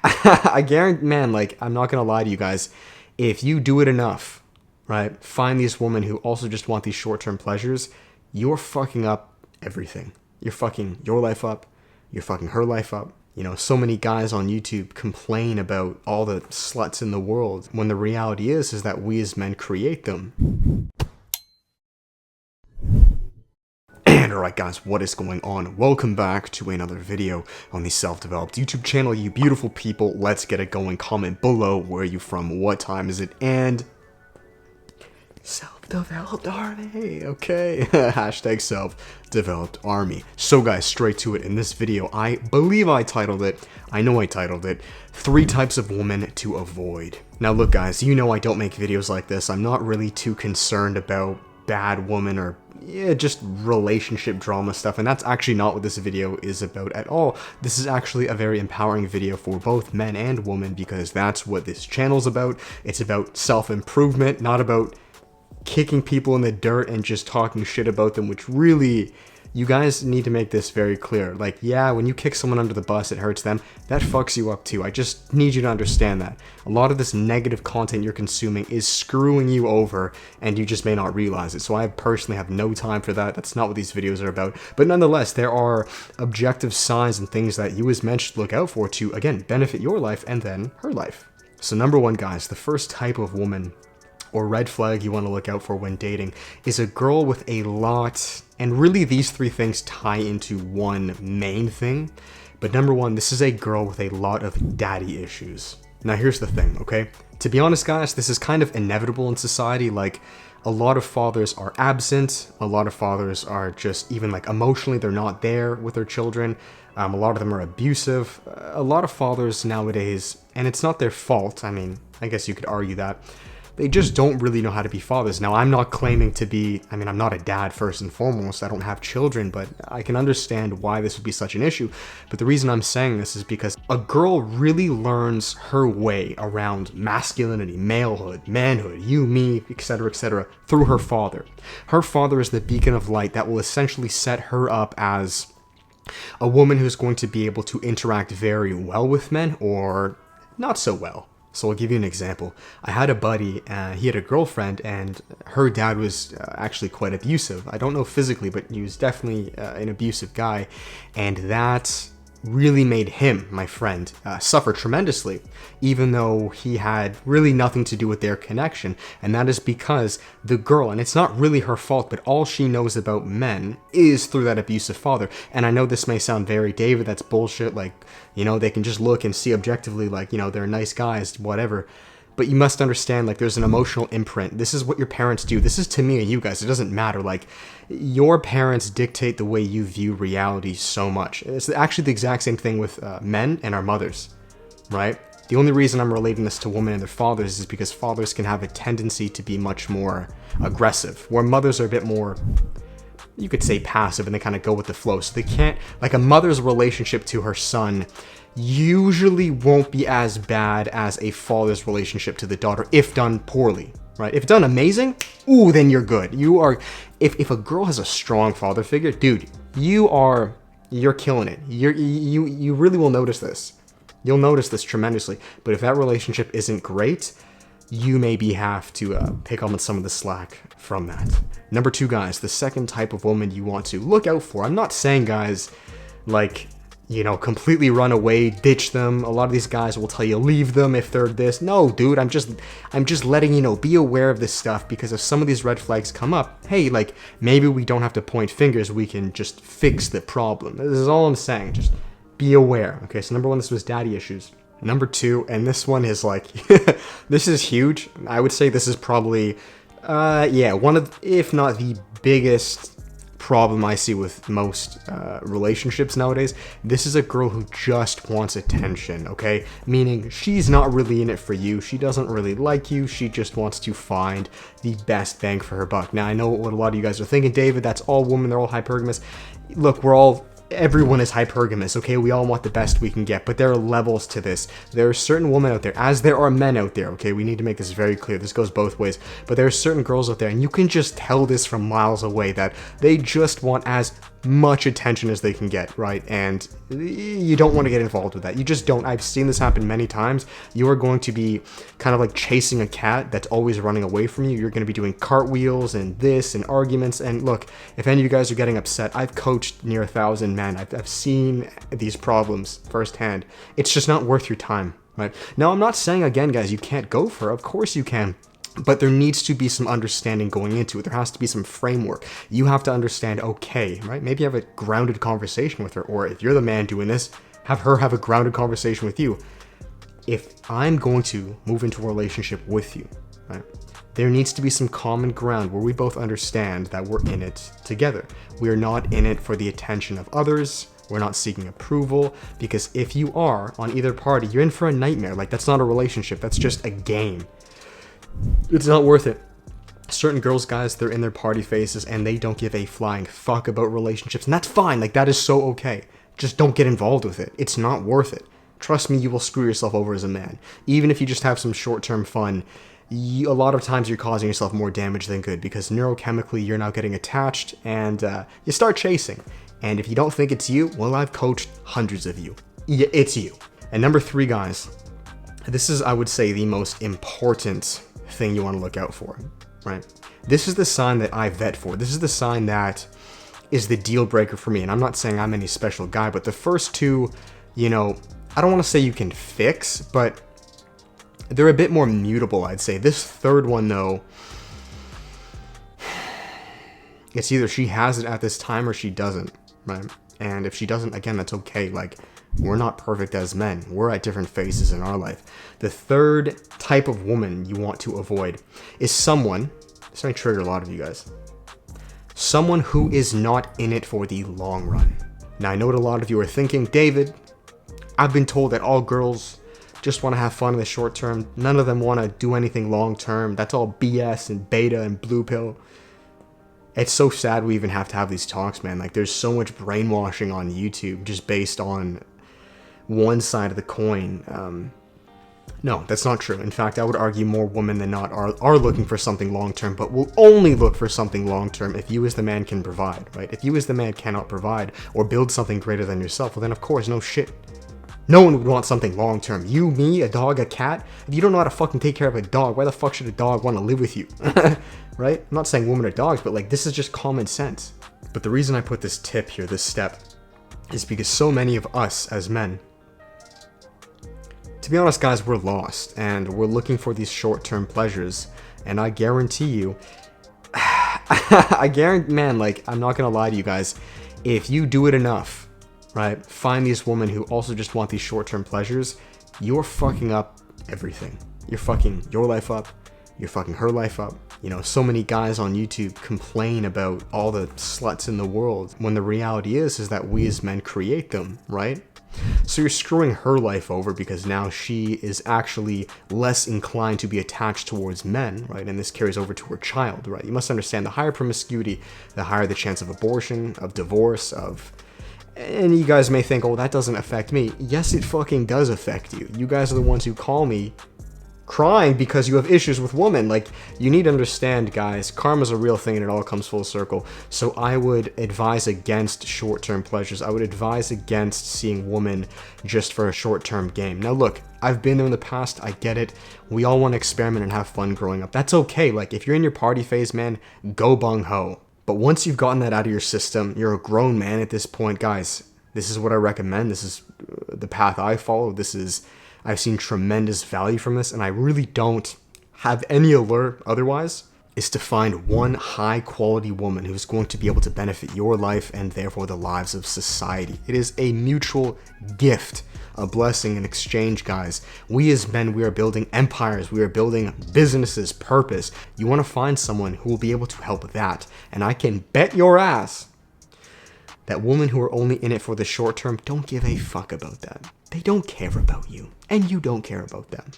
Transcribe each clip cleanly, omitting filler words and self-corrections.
I guarantee, man, like, I'm not gonna lie to you guys. If you do it enough, right, find these women who also just want these short-term pleasures, you're fucking up everything. You're fucking your life up. You're fucking her life up. You know, so many guys on YouTube complain about all the sluts in the world when the reality is that we as men create them. And alright guys, what is going on? Welcome back to another video on the Self-Developed YouTube channel, you beautiful people. Let's get it going. Comment below where you from, what time is it, and Self-Developed Army, okay? Hashtag Self-Developed Army. So guys, straight to it. In this video, I believe I titled it, 3 types of women to avoid. Now look guys, you know I don't make videos like this. I'm not really too concerned about bad woman or just relationship drama stuff, and that's actually not what this video is about at all. This is actually a very empowering video for both men and women, because that's what this channel's about. It's about self-improvement, not about kicking people in the dirt and just talking shit about them, which really, you guys need to make this very clear. Like, yeah, when you kick someone under the bus, it hurts them. That fucks you up too. I just need you to understand that. A lot of this negative content you're consuming is screwing you over, and you just may not realize it. So I personally have no time for that. That's not what these videos are about. But nonetheless, there are objective signs and things that you as men should look out for to, again, benefit your life and then her life. So number one, guys, the first type of woman or red flag you want to look out for when dating is a girl with a lot, and really these 3 things tie into one main thing. But number one, this is a girl with a lot of daddy issues. Now here's the thing, okay? To be honest guys, this is kind of inevitable in society. Like, a lot of fathers are absent. A lot of fathers are just even like emotionally, they're not there with their children. A lot of them are abusive. A lot of fathers nowadays, and it's not their fault. I mean, I guess you could argue that. They just don't really know how to be fathers. Now, I'm not claiming to be, I'm not a dad first and foremost. I don't have children, but I can understand why this would be such an issue. But the reason I'm saying this is because a girl really learns her way around masculinity, malehood, manhood, you, me, etc., through her father. Her father is the beacon of light that will essentially set her up as a woman who's going to be able to interact very well with men or not so well. So I'll give you an example. I had a buddy, he had a girlfriend, and her dad was actually quite abusive. I don't know physically, but he was definitely an abusive guy, and that really made him, my friend, suffer tremendously, even though he had really nothing to do with their connection. And that is because the girl, and it's not really her fault, but all she knows about men is through that abusive father. And I know this may sound very, David, that's bullshit, like, you know, they can just look and see objectively, like, you know, they're nice guys, whatever. But you must understand, like, there's an emotional imprint. This is what your parents do. This is to me and you guys. It doesn't matter. Like, your parents dictate the way you view reality so much. It's actually the exact same thing with men and our mothers, right? The only reason I'm relating this to women and their fathers is because fathers can have a tendency to be much more aggressive, where mothers are a bit more, you could say, passive, and they kind of go with the flow. So they can't, like, a mother's relationship to her son usually won't be as bad as a father's relationship to the daughter if done poorly, right? If done amazing, ooh, then you're good. You are, if a girl has a strong father figure, dude, you're killing it. You really will notice this. You'll notice this tremendously. But if that relationship isn't great, you maybe have to pick up on some of the slack from that. Number 2, guys, the second type of woman you want to look out for. I'm not saying, guys, like, you know, completely run away, ditch them. A lot of these guys will tell you leave them if they're this. No, dude, I'm just letting you know, be aware of this stuff, because if some of these red flags come up, hey, like, maybe we don't have to point fingers, we can just fix the problem. This is all I'm saying, just be aware. Okay, so number 1, this was daddy issues. Number 2, and this one is like, this is huge. I would say this is probably, yeah, one of, if not the biggest problem I see with most relationships nowadays. This is a girl who just wants attention, okay? Meaning she's not really in it for you. She doesn't really like you. She just wants to find the best bang for her buck. Now, I know what a lot of you guys are thinking, David, that's all women, they're all hypergamous. Look, everyone is hypergamous, okay? We all want the best we can get, but there are levels to this. There are certain women out there, as there are men out there, okay? We need to make this very clear. This goes both ways. But there are certain girls out there, and you can just tell this from miles away, that they just want as much attention as they can get, right? And you don't want to get involved with that. You just don't. I've seen this happen many times. You are going to be kind of like chasing a cat that's always running away from you. You're going to be doing cartwheels and this and arguments. And look, if any of you guys are getting upset, I've coached near 1,000 men. I've seen these problems firsthand. It's just not worth your time, right? Now, I'm not saying, again, guys, you can't go for it. Of course you can. But there needs to be some understanding going into it. There has to be some framework. You have to understand, okay, right? Maybe have a grounded conversation with her. Or if you're the man doing this, have her have a grounded conversation with you. If I'm going to move into a relationship with you, right, there needs to be some common ground where we both understand that we're in it together. We are not in it for the attention of others. We're not seeking approval. Because if you are on either party, you're in for a nightmare. Like, that's not a relationship. That's just a game. It's not worth it. Certain girls, guys, they're in their party phases and they don't give a flying fuck about relationships. And that's fine. Like, that is so okay. Just don't get involved with it. It's not worth it. Trust me, you will screw yourself over as a man. Even if you just have some short-term fun, a lot of times you're causing yourself more damage than good because neurochemically you're now getting attached and you start chasing. And if you don't think it's you, well, I've coached hundreds of you. Yeah, it's you. And number 3, guys, this is, I would say, the most important thing you want to look out for, right? This is the sign that I vet for. This is the sign that is the deal breaker for me. And I'm not saying I'm any special guy, but the first 2, you know, I don't want to say you can fix, but they're a bit more mutable, I'd say. This 3rd one, though, it's either she has it at this time or she doesn't, right? And if she doesn't, again, that's okay. Like, we're not perfect as men. We're at different phases in our life. The 3rd type of woman you want to avoid is someone, this might trigger a lot of you guys, someone who is not in it for the long run. Now, I know what a lot of you are thinking, David, I've been told that all girls just want to have fun in the short term. None of them want to do anything long term. That's all BS and beta and blue pill. It's so sad we even have to have these talks, man. Like, there's so much brainwashing on YouTube just based on one side of the coin. No, that's not true. In fact, I would argue more women than not are looking for something long-term, but will only look for something long-term if you as the man can provide, right? If you as the man cannot provide or build something greater than yourself, well then of course, no shit. No one would want something long-term. You, me, a dog, a cat? If you don't know how to fucking take care of a dog, why the fuck should a dog want to live with you? Right? I'm not saying women are dogs, but like, this is just common sense. But the reason I put this tip here, this step, is because so many of us as men, to be honest, guys, we're lost and we're looking for these short-term pleasures. And I guarantee you, man, like, I'm not gonna lie to you guys, if you do it enough, right, find these women who also just want these short-term pleasures, you're fucking up everything. You're fucking your life up. You're fucking her life up. You know, so many guys on YouTube complain about all the sluts in the world when the reality is that we as men create them, right? So you're screwing her life over because now she is actually less inclined to be attached towards men, right? And this carries over to her child, right? You must understand, the higher promiscuity, the higher the chance of abortion, of divorce, of... And you guys may think, oh, that doesn't affect me. Yes, it fucking does affect you. You guys are the ones who call me crying because you have issues with women. Like, you need to understand, guys, karma's a real thing and it all comes full circle. So I would advise against short-term pleasures. I would advise against seeing women just for a short-term game. Now look, I've been there in the past, I get it. We all want to experiment and have fun growing up. That's okay. Like, if you're in your party phase, man, go bung-ho. But once you've gotten that out of your system, you're a grown man at this point, guys. This is what I recommend. This is the path I follow. I've seen tremendous value from this, and I really don't have any alert otherwise, is to find one high-quality woman who's going to be able to benefit your life and therefore the lives of society. It is a mutual gift, a blessing, an exchange, guys. We as men, we are building empires, we are building businesses, purpose. You want to find someone who will be able to help that, and I can bet your ass that women who are only in it for the short term don't give a fuck about that. They don't care about you, and you don't care about them.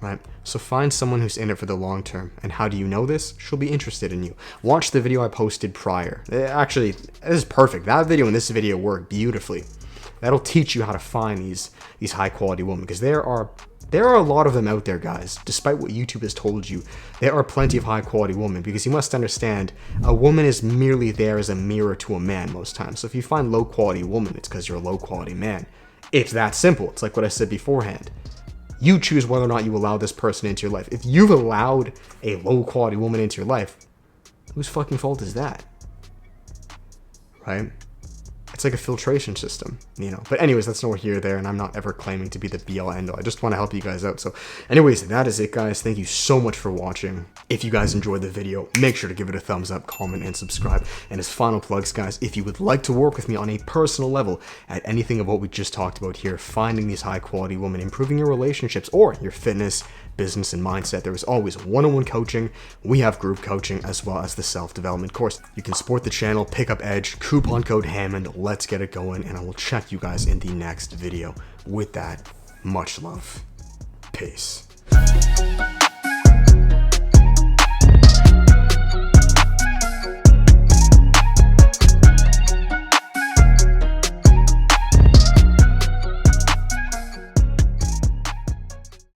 Right? So find someone who's in it for the long term. And how do you know this? She'll be interested in you. Watch the video I posted prior. Actually, this is perfect. That video and this video work beautifully. That'll teach you how to find these high quality women, because there are a lot of them out there, guys. Despite what YouTube has told you, there are plenty of high quality women, because you must understand, a woman is merely there as a mirror to a man most times. So if you find low quality woman, it's because you're a low quality man. It's that simple. It's like what I said beforehand. You choose whether or not you allow this person into your life. If you've allowed a low quality woman into your life, whose fucking fault is that? Right? It's like a filtration system, you know. But anyways, that's nowhere here or there, and I'm not ever claiming to be the be-all end-all. I just want to help you guys out. So anyways, that is it, guys. Thank you so much for watching. If you guys enjoyed the video, make sure to give it a thumbs up, comment, and subscribe. And as final plugs, guys, if you would like to work with me on a personal level at anything of what we just talked about here, finding these high-quality women, improving your relationships, or your fitness, business, and mindset, there is always one-on-one coaching. We have group coaching, as well as the self-development course. You can support the channel, pick up Edge, coupon code Hammond. Let's get it going, and I will check you guys in the next video. With that, much love. Peace.